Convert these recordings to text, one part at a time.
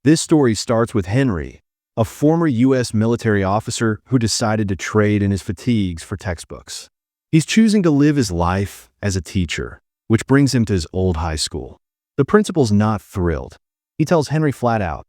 This story starts with Henry, a former U.S. military officer who decided to trade in his fatigues for textbooks. He's choosing to live his life as a teacher, which brings him to his old high school. The principal's not thrilled. He tells Henry flat out,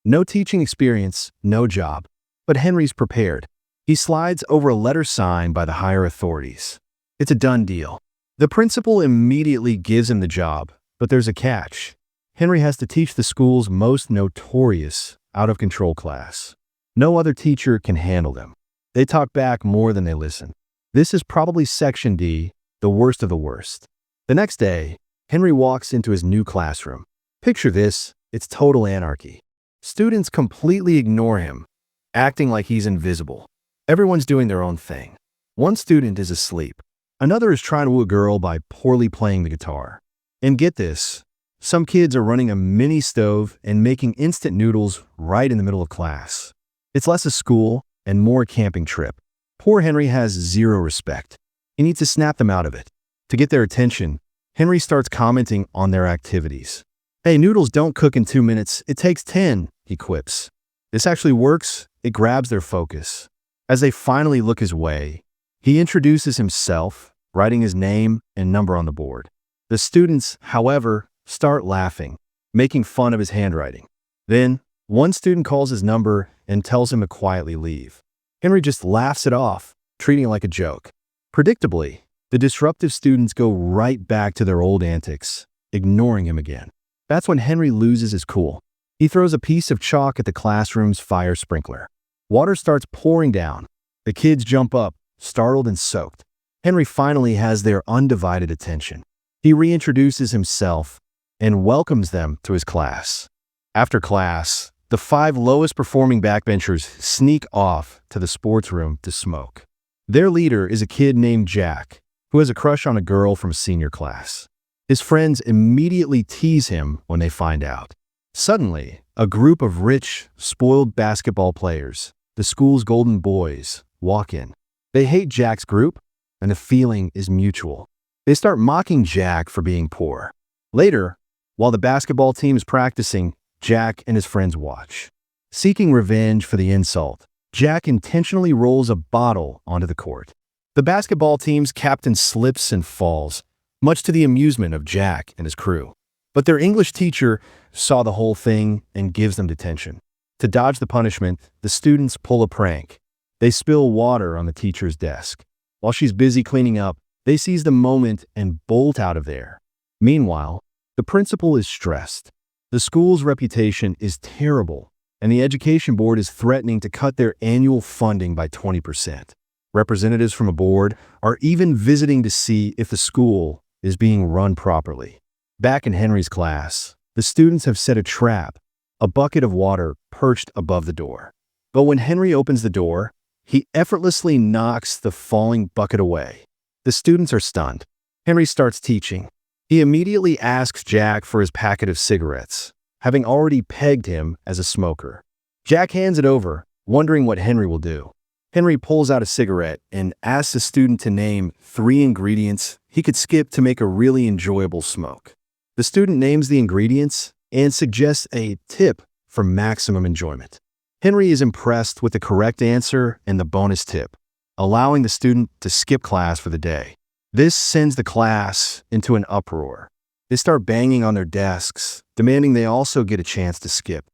no teaching experience, no job. But Henry's prepared. He slides over a letter signed by the higher authorities. It's a done deal. The principal immediately gives him the job, but there's a catch. Henry has to teach the school's most notorious, out-of-control class. No other teacher can handle them. They talk back more than they listen. This is probably Section D, the worst of the worst. The next day, Henry walks into his new classroom. Picture this, it's total anarchy. Students completely ignore him, acting like he's invisible. Everyone's doing their own thing. One student is asleep. Another is trying to woo a girl by poorly playing the guitar. And get this, some kids are running a mini stove and making instant noodles right in the middle of class. It's less a school and more a camping trip. Poor Henry has zero respect. He needs to snap them out of it. To get their attention, Henry starts commenting on their activities. Hey, noodles don't cook in 2 minutes, it takes 10, he quips. This actually works, it grabs their focus. As they finally look his way, he introduces himself, writing his name and number on the board. The students, however, start laughing, making fun of his handwriting. Then, one student calls his number and tells him to quietly leave. Henry just laughs it off, treating it like a joke. Predictably, the disruptive students go right back to their old antics, ignoring him again. That's when Henry loses his cool. He throws a piece of chalk at the classroom's fire sprinkler. Water starts pouring down. The kids jump up, startled and soaked. Henry finally has their undivided attention. He reintroduces himself and welcomes them to his class. After class, the 5 lowest performing backbenchers sneak off to the sports room to smoke. Their leader is a kid named Jack, who has a crush on a girl from senior class. His friends immediately tease him when they find out. Suddenly, a group of rich, spoiled basketball players, the school's golden boys, walk in. They hate Jack's group, and the feeling is mutual. They start mocking Jack for being poor. Later, while the basketball team is practicing, Jack and his friends watch. Seeking revenge for the insult, Jack intentionally rolls a bottle onto the court. The basketball team's captain slips and falls, much to the amusement of Jack and his crew. But their English teacher saw the whole thing and gives them detention. To dodge the punishment, the students pull a prank. They spill water on the teacher's desk. While she's busy cleaning up, they seize the moment and bolt out of there. Meanwhile, the principal is stressed. The school's reputation is terrible, and the education board is threatening to cut their annual funding by 20%. Representatives from a board are even visiting to see if the school is being run properly. Back in Henry's class, the students have set a trap, a bucket of water perched above the door. But when Henry opens the door, he effortlessly knocks the falling bucket away. The students are stunned. Henry starts teaching. He immediately asks Jack for his packet of cigarettes, having already pegged him as a smoker. Jack hands it over, wondering what Henry will do. Henry pulls out a cigarette and asks the student to name 3 ingredients he could skip to make a really enjoyable smoke. The student names the ingredients and suggests a tip for maximum enjoyment. Henry is impressed with the correct answer and the bonus tip, allowing the student to skip class for the day. This sends the class into an uproar. They start banging on their desks, demanding they also get a chance to skip.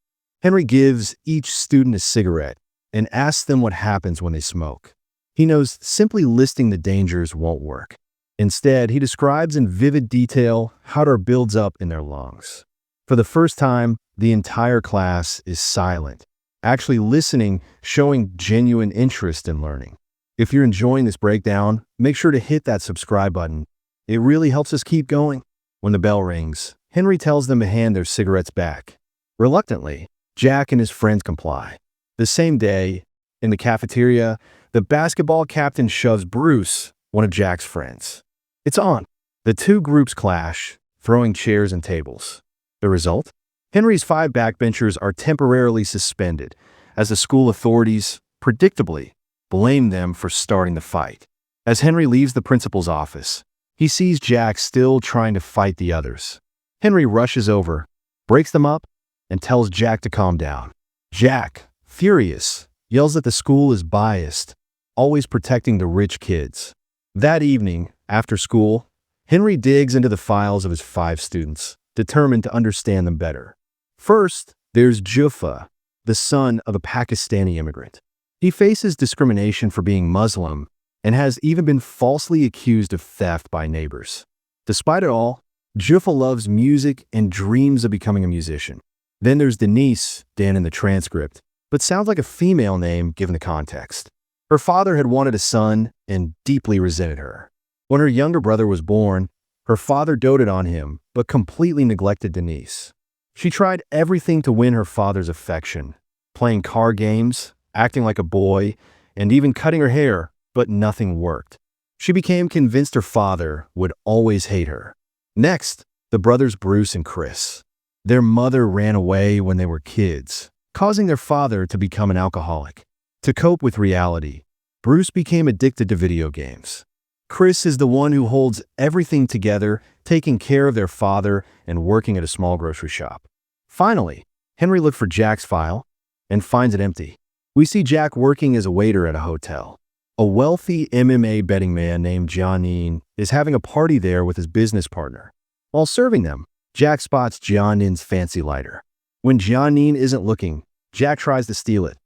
Henry gives each student a cigarette and asks them what happens when they smoke. He knows simply listing the dangers won't work. Instead, he describes in vivid detail how it builds up in their lungs. For the first time, the entire class is silent, actually listening, showing genuine interest in learning. If you're enjoying this breakdown, make sure to hit that subscribe button. It really helps us keep going. When the bell rings, Henry tells them to hand their cigarettes back. Reluctantly, Jack and his friends comply. The same day, in the cafeteria, the basketball captain shoves Bruce, one of Jack's friends. It's on. The two groups clash, throwing chairs and tables. The result? Henry's 5 backbenchers are temporarily suspended, as the school authorities, predictably, blame them for starting the fight. As Henry leaves the principal's office, he sees Jack still trying to fight the others. Henry rushes over, breaks them up, and tells Jack to calm down. Jack, furious, yells that the school is biased, always protecting the rich kids. That evening, after school, Henry digs into the files of his 5 students, determined to understand them better. First, there's Juffa, the son of a Pakistani immigrant. He faces discrimination for being Muslim and has even been falsely accused of theft by neighbors. Despite it all, Juffa loves music and dreams of becoming a musician. Then there's Denise, Dan in the transcript, but sounds like a female name given the context. Her father had wanted a son and deeply resented her. When her younger brother was born, her father doted on him, but completely neglected Denise. She tried everything to win her father's affection, playing card games, acting like a boy, and even cutting her hair, but nothing worked. She became convinced her father would always hate her. Next, the brothers Bruce and Chris. Their mother ran away when they were kids, causing their father to become an alcoholic. To cope with reality, Bruce became addicted to video games. Chris is the one who holds everything together, taking care of their father and working at a small grocery shop. Finally, Henry looked for Jack's file and finds it empty. We see Jack working as a waiter at a hotel. A wealthy MMA betting man named John is having a party there with his business partner. While serving them, Jack spots John fancy lighter. When John isn't looking, Jack tries to steal it,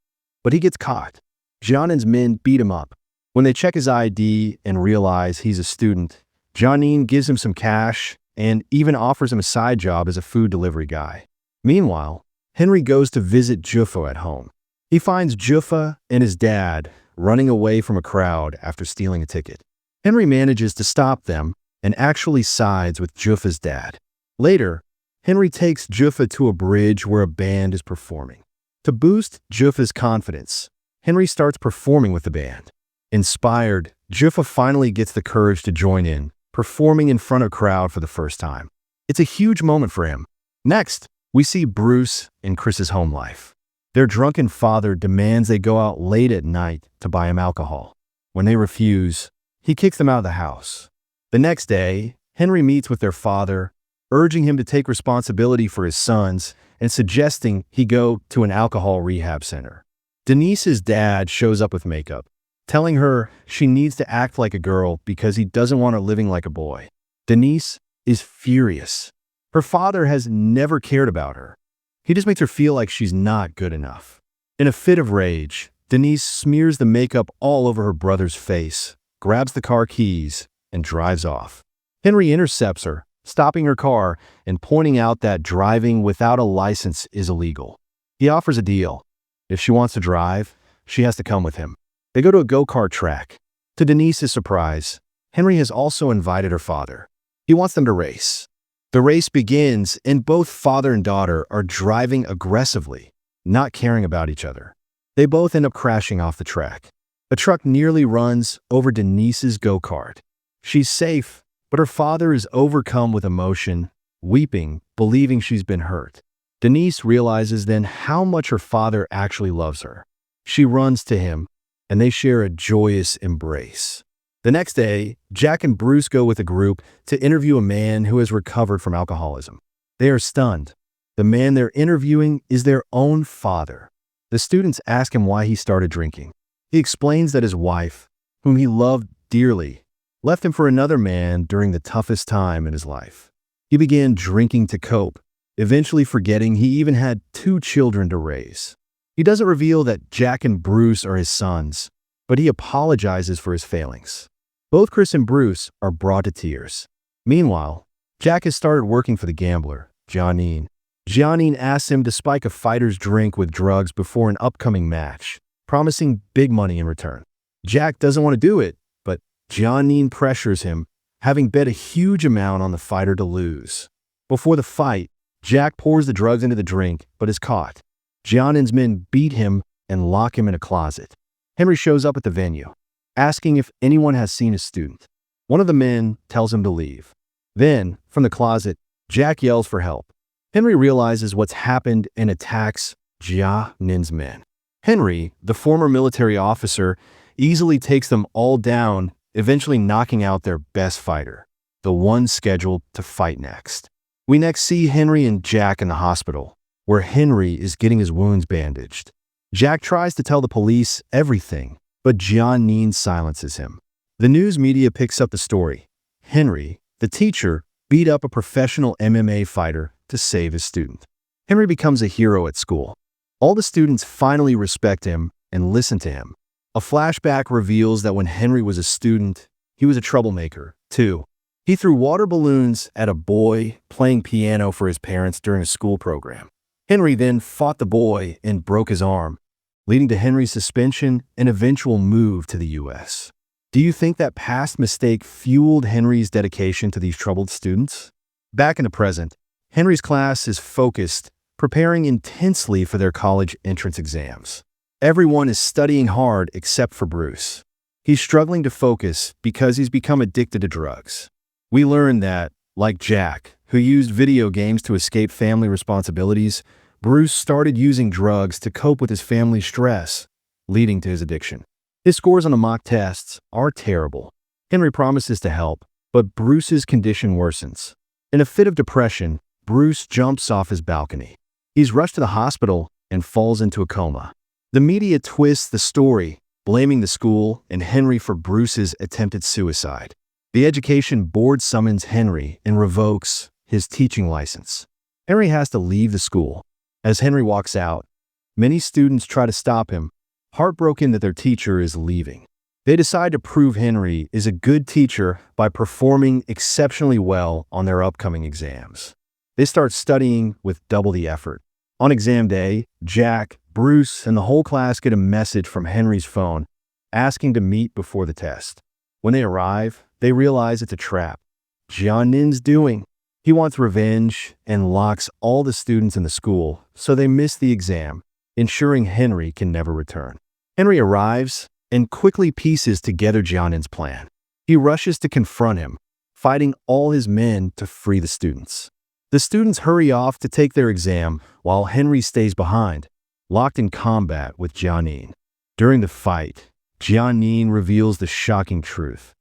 but he gets caught. John men beat him up. When they check his ID and realize he's a student, John gives him some cash and even offers him a side job as a food delivery guy. Meanwhile, Henry goes to visit Juffa at home. He finds Juffa and his dad running away from a crowd after stealing a ticket. Henry manages to stop them and actually sides with Juffa's dad. Later, Henry takes Juffa to a bridge where a band is performing. To boost Juffa's confidence, Henry starts performing with the band. Inspired, Juffa finally gets the courage to join in, performing in front of a crowd for the first time. It's a huge moment for him. Next, we see Bruce in Chris's home life. Their drunken father demands they go out late at night to buy him alcohol. When they refuse, he kicks them out of the house. The next day, Henry meets with their father, urging him to take responsibility for his sons and suggesting he go to an alcohol rehab center. Denise's dad shows up with makeup, telling her she needs to act like a girl because he doesn't want her living like a boy. Denise is furious. Her father has never cared about her. He just makes her feel like she's not good enough. In a fit of rage, Denise smears the makeup all over her brother's face, grabs the car keys, and drives off. Henry intercepts her, stopping her car and pointing out that driving without a license is illegal. He offers a deal. If she wants to drive, she has to come with him. They go to a go-kart track. To Denise's surprise, Henry has also invited her father. He wants them to race. The race begins, and both father and daughter are driving aggressively, not caring about each other. They both end up crashing off the track. A truck nearly runs over Denise's go-kart. She's safe, but her father is overcome with emotion, weeping, believing she's been hurt. Denise realizes then how much her father actually loves her. She runs to him, and they share a joyous embrace. The next day, Jack and Bruce go with a group to interview a man who has recovered from alcoholism. They are stunned. The man they're interviewing is their own father. The students ask him why he started drinking. He explains that his wife, whom he loved dearly, left him for another man during the toughest time in his life. He began drinking to cope, eventually forgetting he even had 2 children to raise. He doesn't reveal that Jack and Bruce are his sons, but he apologizes for his failings. Both Chris and Bruce are brought to tears. Meanwhile, Jack has started working for the gambler, John. John asks him to spike a fighter's drink with drugs before an upcoming match, promising big money in return. Jack doesn't want to do it, but John pressures him, having bet a huge amount on the fighter to lose. Before the fight, Jack pours the drugs into the drink, but is caught. John's men beat him and lock him in a closet. Henry shows up at the venue, asking if anyone has seen his student. One of the men tells him to leave. Then, from the closet, Jack yells for help. Henry realizes what's happened and attacks John's men. Henry, the former military officer, easily takes them all down, eventually knocking out their best fighter, the one scheduled to fight next. We next see Henry and Jack in the hospital. where Henry is getting his wounds bandaged. Jack tries to tell the police everything, but Jiannin silences him. The news media picks up the story. Henry, the teacher, beat up a professional MMA fighter to save his student. Henry becomes a hero at school. All the students finally respect him and listen to him. A flashback reveals that when Henry was a student, he was a troublemaker, too. He threw water balloons at a boy playing piano for his parents during a school program. Henry then fought the boy and broke his arm, leading to Henry's suspension and eventual move to the U.S. Do you think that past mistake fueled Henry's dedication to these troubled students? Back in the present, Henry's class is focused, preparing intensely for their college entrance exams. Everyone is studying hard except for Bruce. He's struggling to focus because he's become addicted to drugs. We learn that, like Jack, who used video games to escape family responsibilities, Bruce started using drugs to cope with his family's stress, leading to his addiction. His scores on the mock tests are terrible. Henry promises to help, but Bruce's condition worsens. In a fit of depression, Bruce jumps off his balcony. He's rushed to the hospital and falls into a coma. The media twists the story, blaming the school and Henry for Bruce's attempted suicide. The education board summons Henry and revokes his teaching license. Henry has to leave the school. As Henry walks out, many students try to stop him, heartbroken that their teacher is leaving. They decide to prove Henry is a good teacher by performing exceptionally well on their upcoming exams. They start studying with double the effort. On exam day, Jack, Bruce, and the whole class get a message from Henry's phone asking to meet before the test. When they arrive, they realize it's a trap. Jiannin's doing. He wants revenge and locks all the students in the school so they miss the exam, ensuring Henry can never return. Henry arrives and quickly pieces together Jiannin's plan. He rushes to confront him, fighting all his men to free the students. The students hurry off to take their exam while Henry stays behind, locked in combat with Jiannin. During the fight, Jiannin reveals the shocking truth.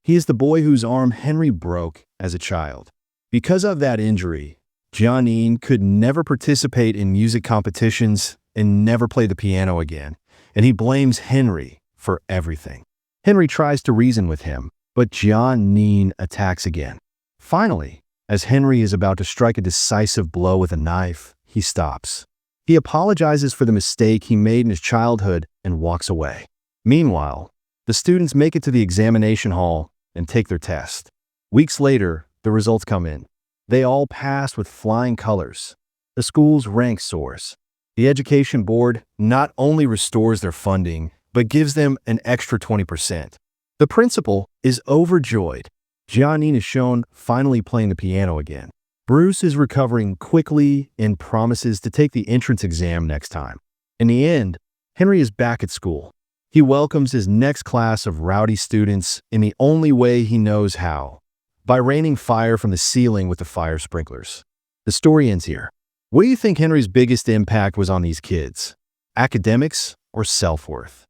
He is the boy whose arm Henry broke as a child. Because of that injury, Jiannin could never participate in music competitions and never play the piano again, and he blames Henry for everything. Henry tries to reason with him, but Jiannin attacks again. Finally, as Henry is about to strike a decisive blow with a knife, he stops. He apologizes for the mistake he made in his childhood and walks away. Meanwhile, the students make it to the examination hall and take their test. Weeks later, the results come in. They all pass with flying colors. The school's rank soars. The education board not only restores their funding, but gives them an extra 20%. The principal is overjoyed. Jiannin is shown finally playing the piano again. Bruce is recovering quickly and promises to take the entrance exam next time. In the end, Henry is back at school. He welcomes his next class of rowdy students in the only way he knows how, by raining fire from the ceiling with the fire sprinklers. The story ends here. What do you think Henry's biggest impact was on these kids? Academics or self-worth?